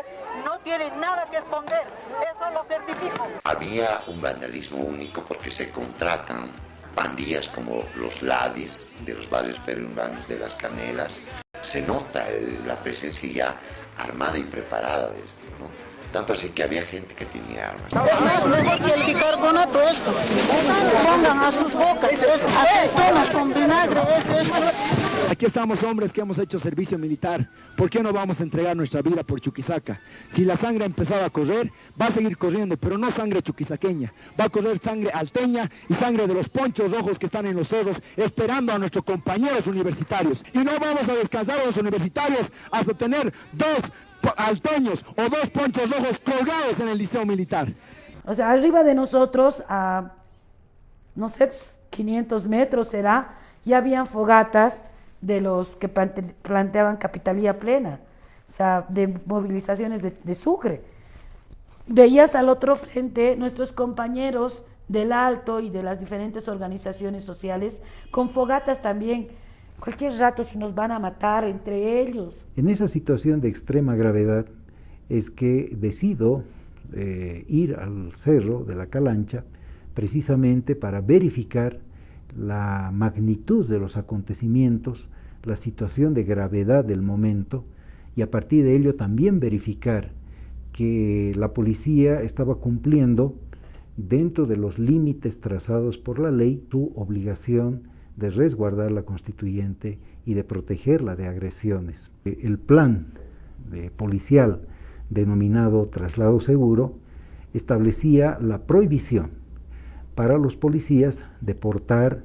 Speaker 24: no tiene nada que esconder, eso lo certifico.
Speaker 23: Había un vandalismo único porque se contratan pandillas como los Ladis de los barrios perurbanos de Las Canelas. Se nota la presencia ya armada y preparada de esto, ¿no? Tanto así que había gente que tenía armas.
Speaker 24: Es más, mejor que el bicarbonato esto. Pongan a sus bocas, aceitunas con vinagre,
Speaker 18: Aquí estamos hombres que hemos hecho servicio militar. ¿Por qué no vamos a entregar nuestra vida por Chuquisaca? Si la sangre ha empezado a correr, va a seguir corriendo, pero no sangre chuquisaqueña. Va a correr sangre alteña y sangre de los ponchos rojos que están en los cerros esperando a nuestros compañeros universitarios. Y no vamos a descansar a los universitarios hasta tener 2 alteños o 2 ponchos rojos colgados en el liceo militar.
Speaker 13: O sea, arriba de nosotros, a, no sé, 500 metros será, ya habían fogatas de los que planteaban capitalía plena, o sea, de movilizaciones de Sucre. Veías al otro frente nuestros compañeros del Alto y de las diferentes organizaciones sociales con fogatas también. Cualquier rato se nos van a matar entre ellos.
Speaker 20: En esa situación de extrema gravedad es que decido ir al cerro de la Calancha precisamente para verificar la magnitud de los acontecimientos, la situación de gravedad del momento y a partir de ello también verificar que la policía estaba cumpliendo dentro de los límites trazados por la ley su obligación de resguardar la constituyente y de protegerla de agresiones. El plan policial denominado traslado seguro establecía la prohibición para los policías de portar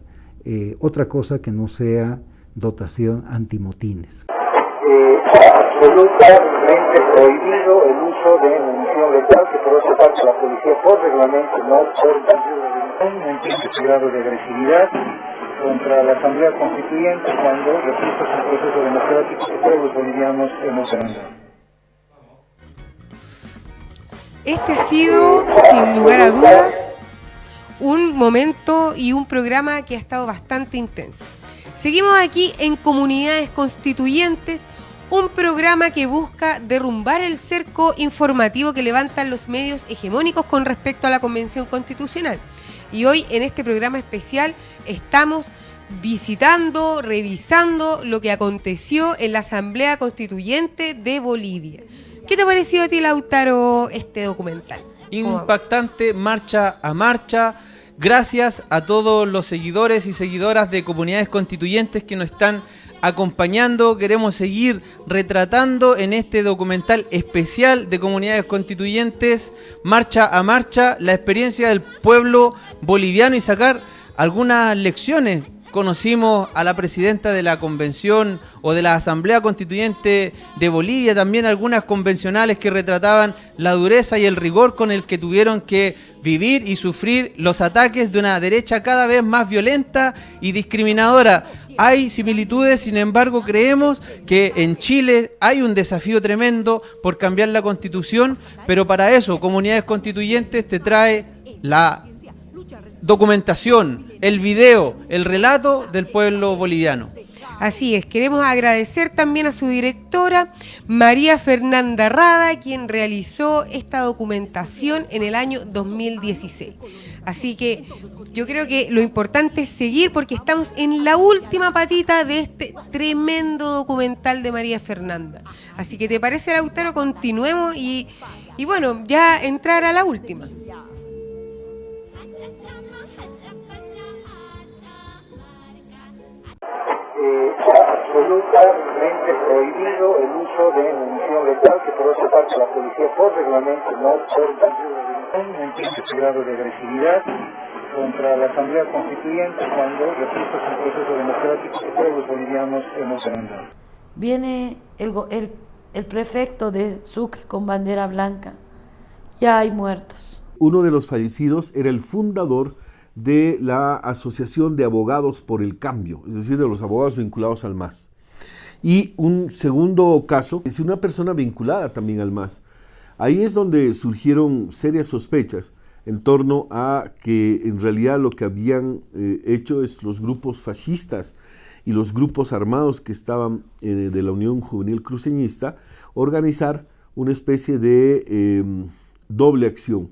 Speaker 20: otra cosa que no sea dotación antimotines.
Speaker 25: Absolutamente prohibido el uso de munición letal, que por otra parte la policía por reglamento no porta. Un intenso grado de agresividad contra la Asamblea Constituyente cuando repito es un proceso democrático que todos los bolivianos hemos demandado.
Speaker 5: Este ha sido, sin lugar a dudas, un momento y un programa que ha estado bastante intenso. Seguimos aquí en Comunidades Constituyentes, un programa que busca derrumbar el cerco informativo que levantan los medios hegemónicos con respecto a la Convención Constitucional. Y hoy en este programa especial estamos visitando, revisando lo que aconteció en la Asamblea Constituyente de Bolivia. ¿Qué te ha parecido a ti, Lautaro, este documental?
Speaker 4: Impactante, marcha a marcha. Gracias a todos los seguidores y seguidoras de Comunidades Constituyentes que nos están acompañando, queremos seguir retratando en este documental especial de Comunidades Constituyentes, Marcha a Marcha, la experiencia del pueblo boliviano y sacar algunas lecciones. Conocimos a la presidenta de la convención o de la Asamblea Constituyente de Bolivia, también algunas convencionales que retrataban la dureza y el rigor con el que tuvieron que vivir y sufrir los ataques de una derecha cada vez más violenta y discriminadora. Hay similitudes, sin embargo, creemos que en Chile hay un desafío tremendo por cambiar la Constitución, pero para eso Comunidades Constituyentes te trae la documentación, el video, el relato del pueblo boliviano.
Speaker 5: Así es, queremos agradecer también a su directora, María Fernanda Rada, quien realizó esta documentación en el año 2016. Así que yo creo que lo importante es seguir porque estamos en la última patita de este tremendo documental de María Fernanda. Así que, ¿te parece, Lautaro? Continuemos y bueno, ya entrar a la última.
Speaker 25: Absolutamente prohibido el uso de munición letal, que por otra parte la policía por reglamento no porta. Un intenso grado de agresividad contra la Asamblea Constituyente cuando, repito, es un proceso democrático que todos los bolivianos hemos demandado.
Speaker 13: Viene el prefecto de Sucre con bandera blanca. Ya hay muertos.
Speaker 11: Uno de los fallecidos era el fundador de la Asociación de Abogados por el Cambio, es decir, de los abogados vinculados al MAS. Y un segundo caso es una persona vinculada también al MAS. Ahí es donde surgieron serias sospechas en torno a que en realidad lo que habían hecho es los grupos fascistas y los grupos armados que estaban de la Unión Juvenil Cruceñista organizar una especie de doble acción.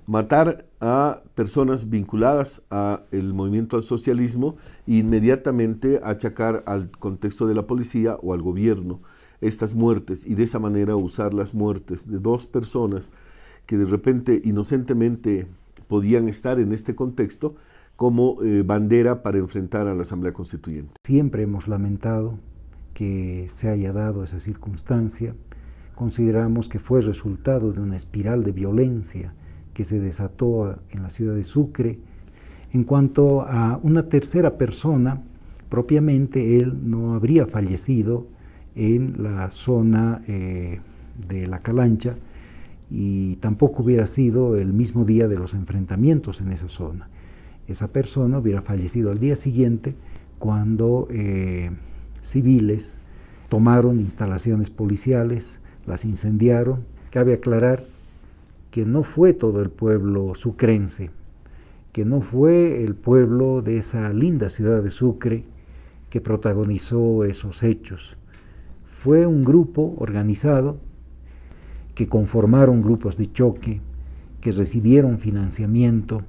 Speaker 11: Matar a personas vinculadas al movimiento al socialismo e inmediatamente achacar al contexto de la policía o al gobierno estas muertes y de esa manera usar las muertes de dos personas que de repente inocentemente podían estar en este contexto como bandera para enfrentar a la Asamblea Constituyente.
Speaker 20: Siempre hemos lamentado que se haya dado esa circunstancia. Consideramos que fue resultado de una espiral de violencia que se desató en la ciudad de Sucre. En cuanto a una tercera persona, propiamente él no habría fallecido en la zona de La Calancha y tampoco hubiera sido el mismo día de los enfrentamientos en esa zona. Esa persona hubiera fallecido al día siguiente cuando civiles tomaron instalaciones policiales, las incendiaron. Cabe aclarar que no fue todo el pueblo sucrense, que no fue el pueblo de esa linda ciudad de Sucre que protagonizó esos hechos. Fue un grupo organizado que conformaron grupos de choque, que recibieron financiamiento,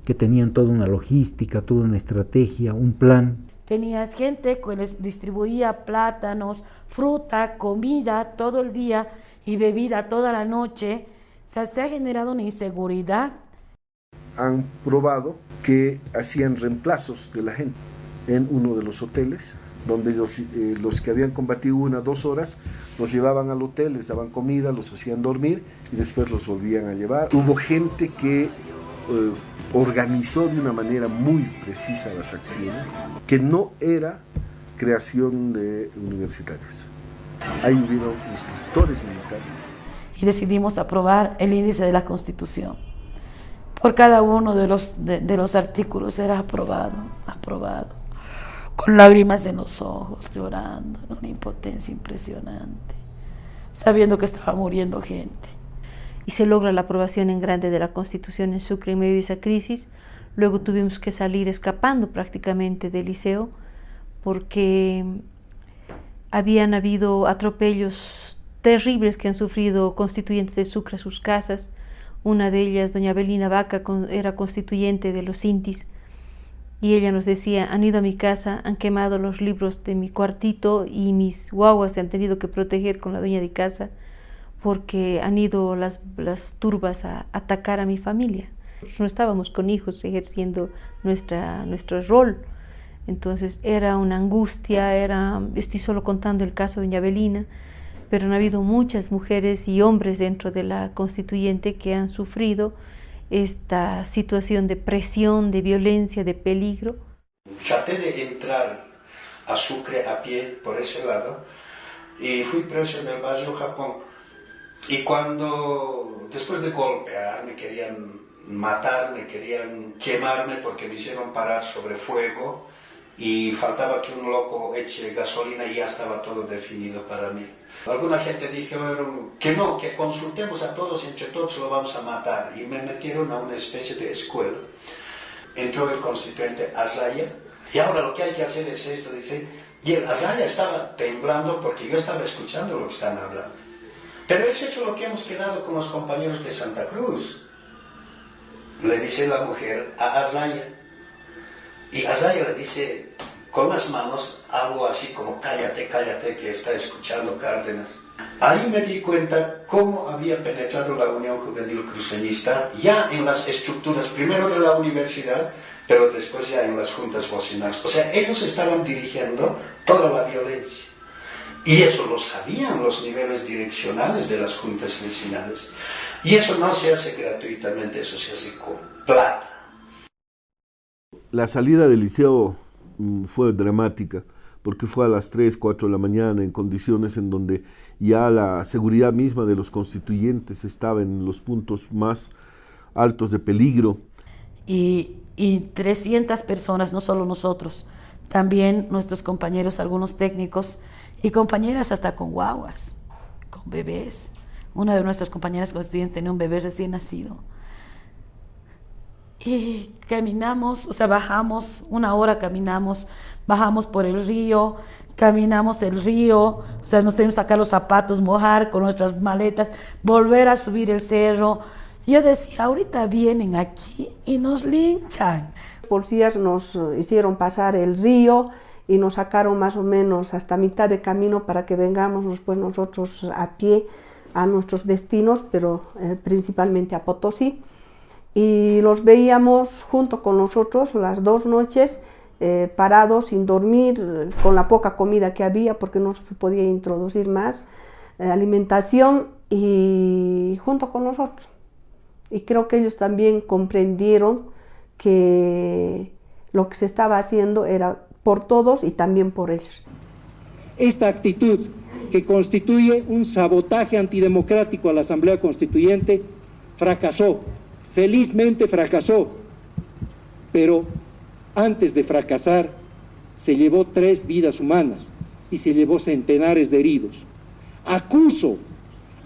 Speaker 20: que tenían toda una logística, toda una estrategia, un plan.
Speaker 13: Tenías gente que les distribuía plátanos, fruta, comida todo el día y bebida toda la noche. O sea, se ha generado una inseguridad.
Speaker 11: Han probado que hacían reemplazos de la gente en uno de los hoteles, donde los que habían combatido 1 o 2 horas, los llevaban al hotel, les daban comida, los hacían dormir y después los volvían a llevar. Hubo gente que organizó de una manera muy precisa las acciones, que no era creación de universitarios. Ahí hubieron instructores militares.
Speaker 13: Y decidimos aprobar el índice de la Constitución. Por cada uno de los artículos era aprobado, con lágrimas en los ojos, llorando, en una impotencia impresionante, sabiendo que estaba muriendo gente.
Speaker 14: Y se logra la aprobación en grande de la Constitución en Sucre en medio de esa crisis. Luego tuvimos que salir escapando prácticamente del liceo porque habían habido atropellos terribles que han sufrido constituyentes de Sucre a sus casas. Una de ellas, doña Belina Vaca, era constituyente de los Intis, y ella nos decía: han ido a mi casa, han quemado los libros de mi cuartito y mis guaguas se han tenido que proteger con la dueña de casa porque han ido las turbas a atacar a mi familia. No estábamos con hijos ejerciendo nuestro rol Entonces era una angustia, estoy solo contando el caso de doña Belina, pero han habido muchas mujeres y hombres dentro de la constituyente que han sufrido esta situación de presión, de violencia, de peligro.
Speaker 6: Traté de entrar a Sucre a pie por ese lado y fui preso en el Bajo Japón. Y cuando, después de golpear, me querían matar, me querían quemarme porque me hicieron parar sobre fuego y faltaba que un loco eche gasolina y ya estaba todo definido para mí. Alguna gente dijeron que no, que consultemos a todos, entre todos lo vamos a matar, y me metieron a una especie de escuela. Entró el constituyente Azaya, y ahora lo que hay que hacer es esto, dice, y el Azaya estaba temblando porque yo estaba escuchando lo que están hablando. Pero es eso lo que hemos quedado con los compañeros de Santa Cruz, le dice la mujer a Azaya, y Azaya le dice con las manos algo así como cállate, cállate, que está escuchando Cárdenas. Ahí me di cuenta cómo había penetrado la Unión Juvenil Cruceñista ya en las estructuras, primero de la universidad, pero después ya en las juntas vecinales. O sea, ellos estaban dirigiendo toda la violencia. Y eso lo sabían los niveles direccionales de las juntas vecinales. Y eso no se hace gratuitamente, eso se hace con plata.
Speaker 11: La salida del liceo fue dramática, porque fue a las 3, 4 de la mañana, en condiciones en donde ya la seguridad misma de los constituyentes estaba en los puntos más altos de peligro.
Speaker 13: Y 300 personas, no solo nosotros, también nuestros compañeros, algunos técnicos, y compañeras hasta con guaguas, con bebés. Una de nuestras compañeras constituyentes tenía un bebé recién nacido. Y caminamos, o sea, bajamos, 1 hora caminamos, bajamos por el río, caminamos el río, o sea, nos tenemos que sacar los zapatos, mojar con nuestras maletas, volver a subir el cerro. Yo decía, ahorita vienen aquí y nos linchan.
Speaker 12: Policías nos hicieron pasar el río y nos sacaron más o menos hasta mitad de camino para que vengamos después nosotros a pie a nuestros destinos, pero principalmente a Potosí. Y los veíamos junto con nosotros las 2 noches, parados, sin dormir, con la poca comida que había, porque no se podía introducir más alimentación, y junto con nosotros. Y creo que ellos también comprendieron que lo que se estaba haciendo era por todos y también por ellos.
Speaker 18: Esta actitud, que constituye un sabotaje antidemocrático a la Asamblea Constituyente, fracasó. Felizmente fracasó, pero antes de fracasar se llevó 3 vidas humanas y se llevó centenares de heridos. Acuso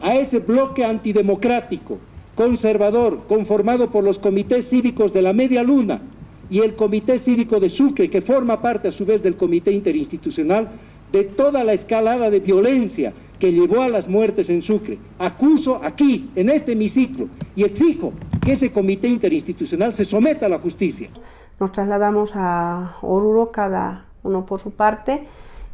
Speaker 18: a ese bloque antidemocrático, conservador, conformado por los comités cívicos de la Media Luna y el Comité Cívico de Sucre, que forma parte a su vez del Comité Interinstitucional, de toda la escalada de violencia que llevó a las muertes en Sucre. Acuso aquí, en este hemiciclo, y exijo que ese comité interinstitucional se someta a la justicia.
Speaker 12: Nos trasladamos a Oruro, cada uno por su parte,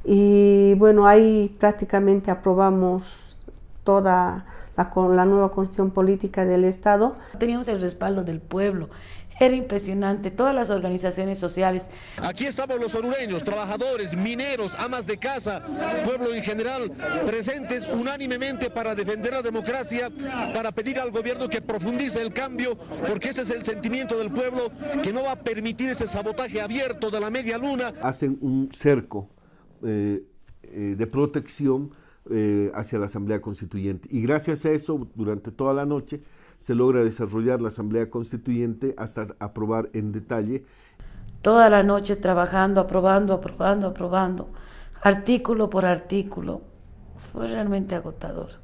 Speaker 12: y bueno, ahí prácticamente aprobamos toda la nueva constitución política del Estado.
Speaker 13: Teníamos el respaldo del pueblo. Era impresionante, todas las organizaciones sociales.
Speaker 7: Aquí estamos los orureños, trabajadores, mineros, amas de casa, pueblo en general, presentes unánimemente para defender la democracia, para pedir al gobierno que profundice el cambio, porque ese es el sentimiento del pueblo, que no va a permitir ese sabotaje abierto de la Media Luna.
Speaker 11: Hacen un cerco de protección hacia la Asamblea Constituyente, y gracias a eso, durante toda la noche, se logra desarrollar la Asamblea Constituyente hasta aprobar en detalle.
Speaker 13: Toda la noche trabajando, aprobando, artículo por artículo. Fue realmente agotador.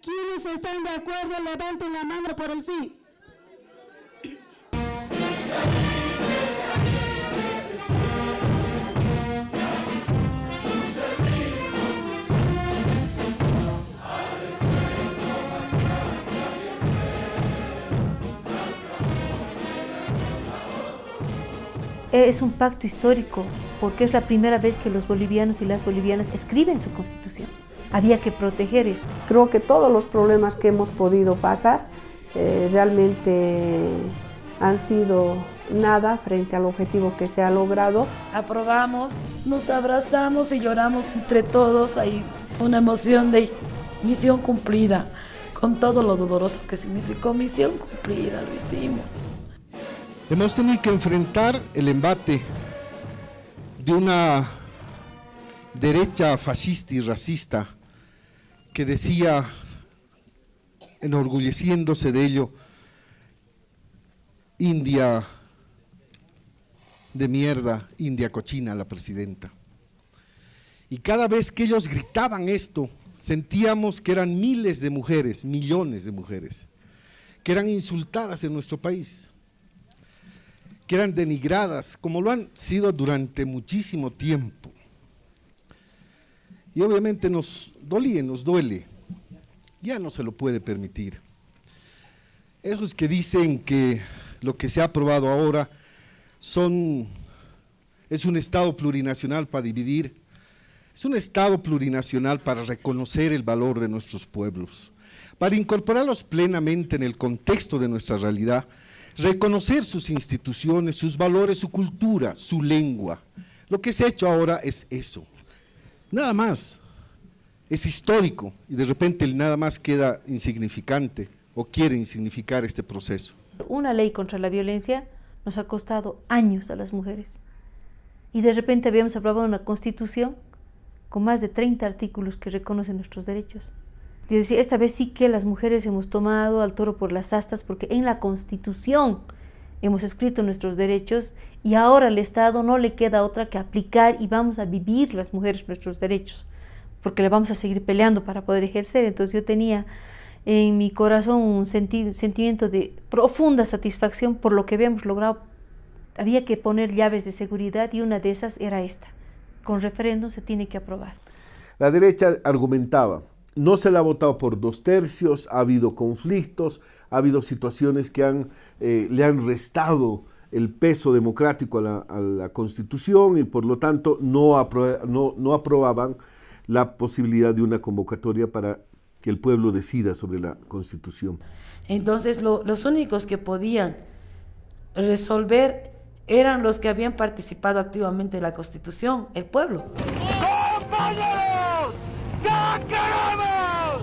Speaker 17: ¿Quiénes están de acuerdo? Levanten la mano por el sí.
Speaker 14: Es un pacto histórico, porque es la primera vez que los bolivianos y las bolivianas escriben su constitución. Había que proteger esto.
Speaker 12: Creo que todos los problemas que hemos podido pasar realmente han sido nada frente al objetivo que se ha logrado.
Speaker 13: Aprobamos, nos abrazamos y lloramos entre todos. Hay una emoción de misión cumplida, con todo lo doloroso que significó misión cumplida, lo hicimos.
Speaker 10: Hemos tenido que enfrentar el embate de una derecha fascista y racista que decía, enorgulleciéndose de ello, India de mierda, India cochina, la presidenta. Y cada vez que ellos gritaban esto, sentíamos que eran miles de mujeres, millones de mujeres, que eran insultadas en nuestro país, que eran denigradas, como lo han sido durante muchísimo tiempo. Y obviamente nos dolía, nos duele, ya no se lo puede permitir. Esos que dicen que lo que se ha aprobado ahora es un Estado plurinacional para dividir, es un Estado plurinacional para reconocer el valor de nuestros pueblos, para incorporarlos plenamente en el contexto de nuestra realidad, reconocer sus instituciones, sus valores, su cultura, su lengua. Lo que se ha hecho ahora es eso, nada más, es histórico y de repente el nada más queda insignificante o quiere insignificar este proceso.
Speaker 14: Una ley contra la violencia nos ha costado años a las mujeres y de repente habíamos aprobado una constitución con más de 30 artículos que reconocen nuestros derechos. Y decía, esta vez sí que las mujeres hemos tomado al toro por las astas porque en la constitución hemos escrito nuestros derechos y ahora al Estado no le queda otra que aplicar y vamos a vivir las mujeres nuestros derechos porque le vamos a seguir peleando para poder ejercer. Entonces yo tenía en mi corazón un sentimiento de profunda satisfacción por lo que habíamos logrado. Había que poner llaves de seguridad y una de esas era esta. Con referéndum se tiene que aprobar.
Speaker 11: La derecha argumentaba, no se la ha votado por 2/3, ha habido conflictos, ha habido situaciones que le han restado el peso democrático a la Constitución y por lo tanto no aprobaban la posibilidad de una convocatoria para que el pueblo decida sobre la Constitución.
Speaker 13: Entonces los únicos que podían resolver eran los que habían participado activamente en la Constitución, el pueblo.
Speaker 1: ¡Compañeros! ¡Ya queremos!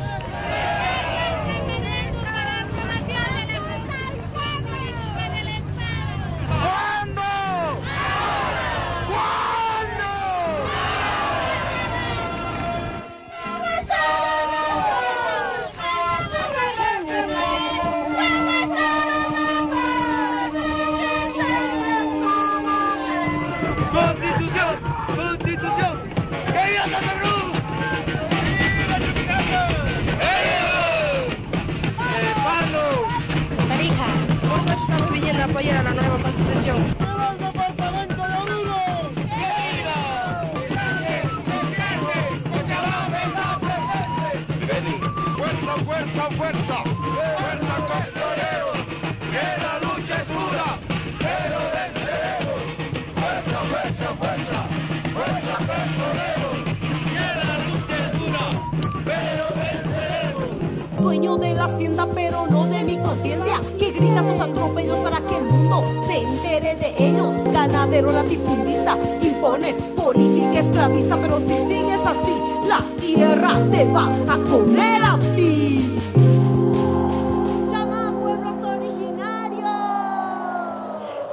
Speaker 1: ¿Cuándo? ¡Constitución! ¡Constitución! ¡Que viva Santa Cruz!
Speaker 15: Tarija, nosotros estamos viniendo a apoyar a la nueva Constitución.
Speaker 1: ¡Viva el departamento de Oruro! ¡Fuerza, fuerza, fuerza! ¡Fuerza, compañeros! ¡Que la lucha es dura! ¡Pero venceremos! ¡Fuerza, fuerza, fuerza! ¡Fuerza, compañeros! ¡Que la lucha es dura! ¡Pero venceremos!
Speaker 19: Dueño de la hacienda pero no de mi conciencia, que grita tus atropellos para que el mundo se entere de ellos. Ganadero latifundista, impones política esclavista, pero si sigues así, la tierra te va a comer a ti. Chama, pueblos originarios.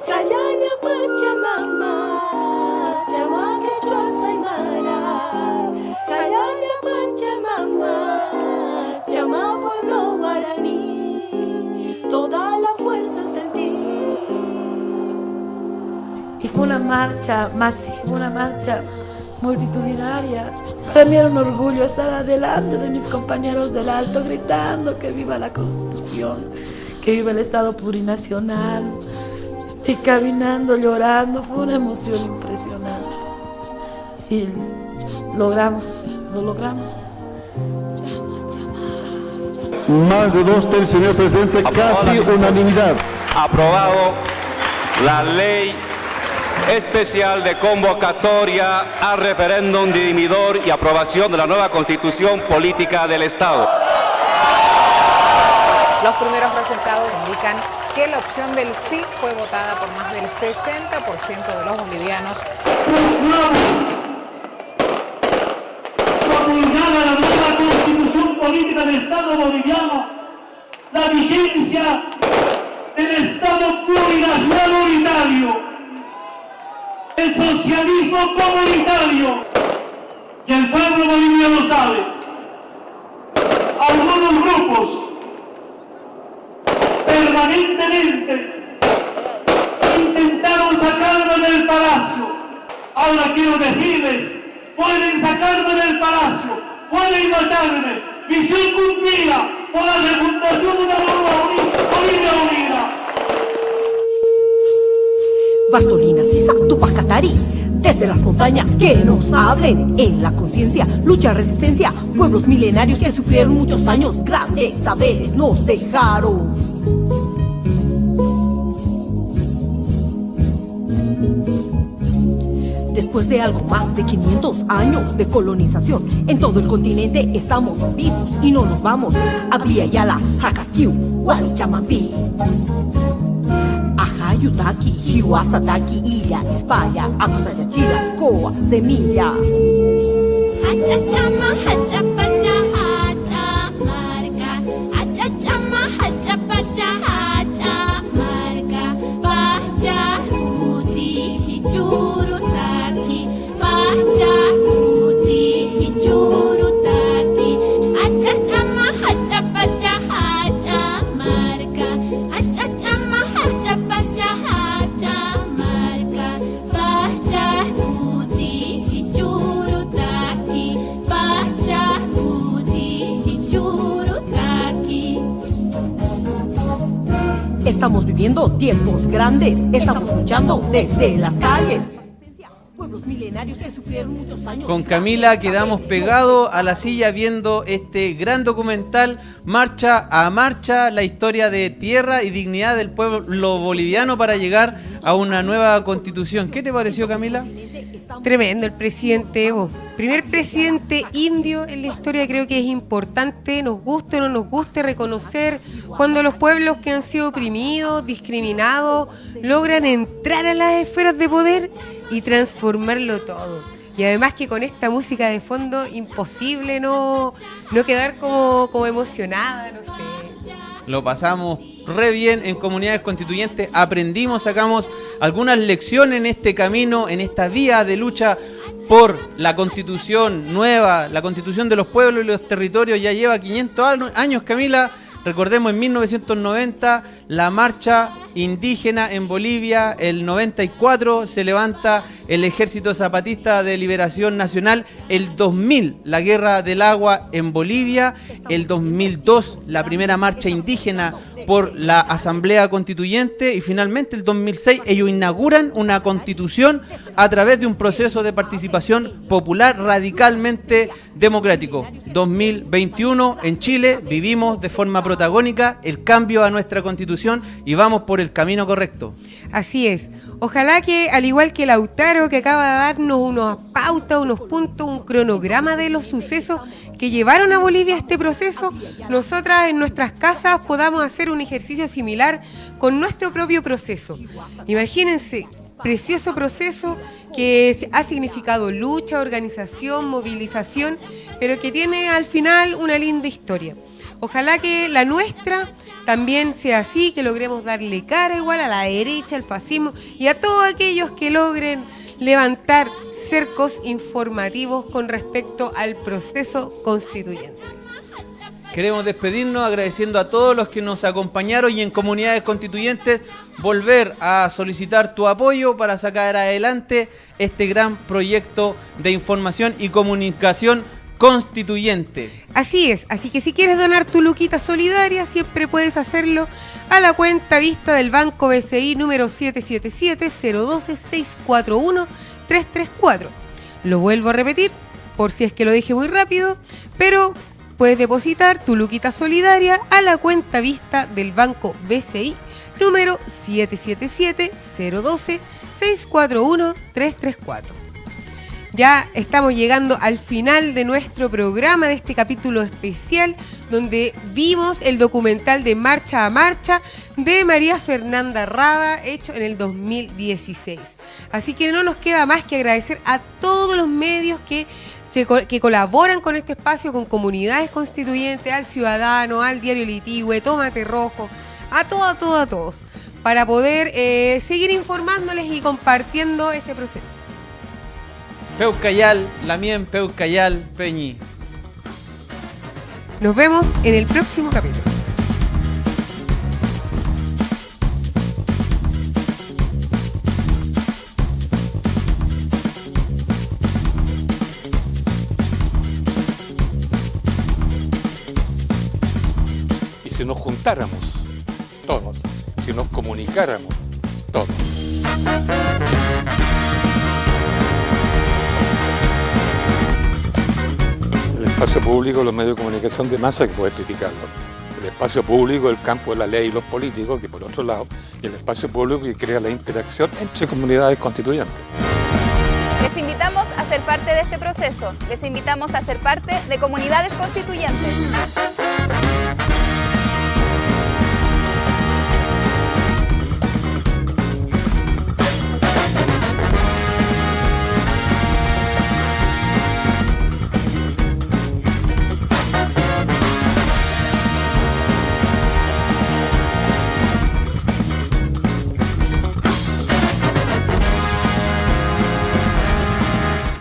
Speaker 19: Callaña, Pachamama, Chama, quechua, aymaras. Callaña, Pachamama, Chama, pueblo guaraní. Toda la fuerza está en ti.
Speaker 13: Y fue una marcha masiva, una marcha multitudinaria. También era un orgullo estar adelante de mis compañeros del Alto gritando que viva la Constitución, que viva el Estado plurinacional, y caminando, llorando. Fue una emoción impresionante y lo logramos.
Speaker 21: Más de 2/3, señor presidente, casi unanimidad.
Speaker 22: Aprobado la ley especial de convocatoria a referéndum dirimidor y aprobación de la nueva Constitución Política del Estado.
Speaker 26: Los primeros resultados indican
Speaker 2: que la opción del sí fue votada por más del 60% de los bolivianos.
Speaker 3: Promulgada la nueva constitución política del Estado boliviano, la vigencia del Estado plurinacional unitario, el socialismo comunitario, que el pueblo boliviano sabe. Algunos grupos permanentemente intentaron sacarme del palacio. Ahora quiero decirles, pueden sacarme del palacio, pueden matarme, misión cumplida por la refundación de una nueva Bolivia unida.
Speaker 19: Bartolina Sisa, Tupac Katari, desde las montañas que nos hablen en la conciencia, lucha, resistencia, pueblos milenarios que sufrieron muchos años, grandes saberes nos dejaron. Después de algo más de 500 años de colonización, en todo el continente estamos vivos y no nos vamos. Abia Yala, Hakasquiu, Huarichamampi, Ajayutaki, Hiwasataki, Illa, Ispaya, Acusayachilas, Coa, Semilla.
Speaker 8: Hachachama, hachapacha, hachamarca, hachachama, hachapacha, hachamarca, pacha, uti, hichurutaki, pacha, uti, hichurutaki, hachachama, hachapacha, hachamarca, hachachama, hachapacha, hachamarca, pacha, uti, hichurutaki, pacha, uti, hichurutaki.
Speaker 19: Estamos viviendo tiempos grandes, estamos luchando desde las calles. Pueblos milenarios que sufrieron muchos años.
Speaker 4: Con Camila quedamos pegados a la silla viendo este gran documental, Marcha a Marcha, la historia de tierra y dignidad del pueblo boliviano para llegar a una nueva constitución. ¿Qué te pareció, Camila?
Speaker 5: Tremendo el presidente Evo. Primer presidente indio en la historia. Creo que es importante, nos guste o no nos guste, reconocer cuando los pueblos que han sido oprimidos, discriminados, logran entrar a las esferas de poder y transformarlo todo. Y además que con esta música de fondo, imposible no quedar como emocionada, no sé.
Speaker 4: Lo pasamos re bien en Comunidades Constituyentes, aprendimos, sacamos algunas lecciones en este camino, en esta vía de lucha por la constitución nueva, la constitución de los pueblos y los territorios. Ya lleva 500 años, Camila. Recordemos, en 1990, la marcha indígena en Bolivia, el 94 se levanta el Ejército Zapatista de Liberación Nacional, el 2000 la Guerra del Agua en Bolivia, el 2002 la primera marcha indígena por la Asamblea Constituyente y finalmente el 2006 ellos inauguran una constitución a través de un proceso de participación popular radicalmente democrático. 2021 en Chile vivimos de forma protagónica el cambio a nuestra constitución y vamos por el camino correcto.
Speaker 5: Así es. Ojalá que, al igual que Lautaro, que acaba de darnos unas pautas, unos puntos, un cronograma de los sucesos que llevaron a Bolivia a este proceso, nosotras en nuestras casas podamos hacer un ejercicio similar con nuestro propio proceso. Imagínense, precioso proceso que ha significado lucha, organización, movilización, pero que tiene al final una linda historia. Ojalá que la nuestra también sea así, que logremos darle cara igual a la derecha, al fascismo y a todos aquellos que logren levantar cercos informativos con respecto al proceso constituyente.
Speaker 4: Queremos despedirnos agradeciendo a todos los que nos acompañaron y en Comunidades Constituyentes volver a solicitar tu apoyo para sacar adelante este gran proyecto de información y comunicación constituyente.
Speaker 5: Así es, así que si quieres donar tu luquita solidaria, siempre puedes hacerlo a la cuenta vista del Banco BCI número 777-012-641-334. Lo vuelvo a repetir, por si es que lo dije muy rápido, pero puedes depositar tu luquita solidaria a la cuenta vista del Banco BCI número 777-012-641-334. Ya estamos llegando al final de nuestro programa, de este capítulo especial, donde vimos el documental de Marcha a Marcha de María Fernanda Rada, hecho en el 2016. Así que no nos queda más que agradecer a todos los medios que colaboran con este espacio, con Comunidades Constituyentes, al Ciudadano, al Diario Litigüe, Tómate Rojo, a todos, para poder seguir informándoles y compartiendo este proceso.
Speaker 4: Peucayal, Lamien, Peucayal, Peñi.
Speaker 5: Nos vemos en el próximo capítulo.
Speaker 9: Y si nos juntáramos todos, si nos comunicáramos todos. El espacio público, los medios de comunicación de masa, que puede criticarlo. El espacio público, el campo de la ley y los políticos, que por otro lado, y el espacio público que crea la interacción entre comunidades constituyentes.
Speaker 16: Les invitamos a ser parte de este proceso. Les invitamos a ser parte de Comunidades Constituyentes.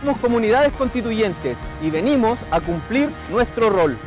Speaker 4: Somos Comunidades Constituyentes y venimos a cumplir nuestro rol.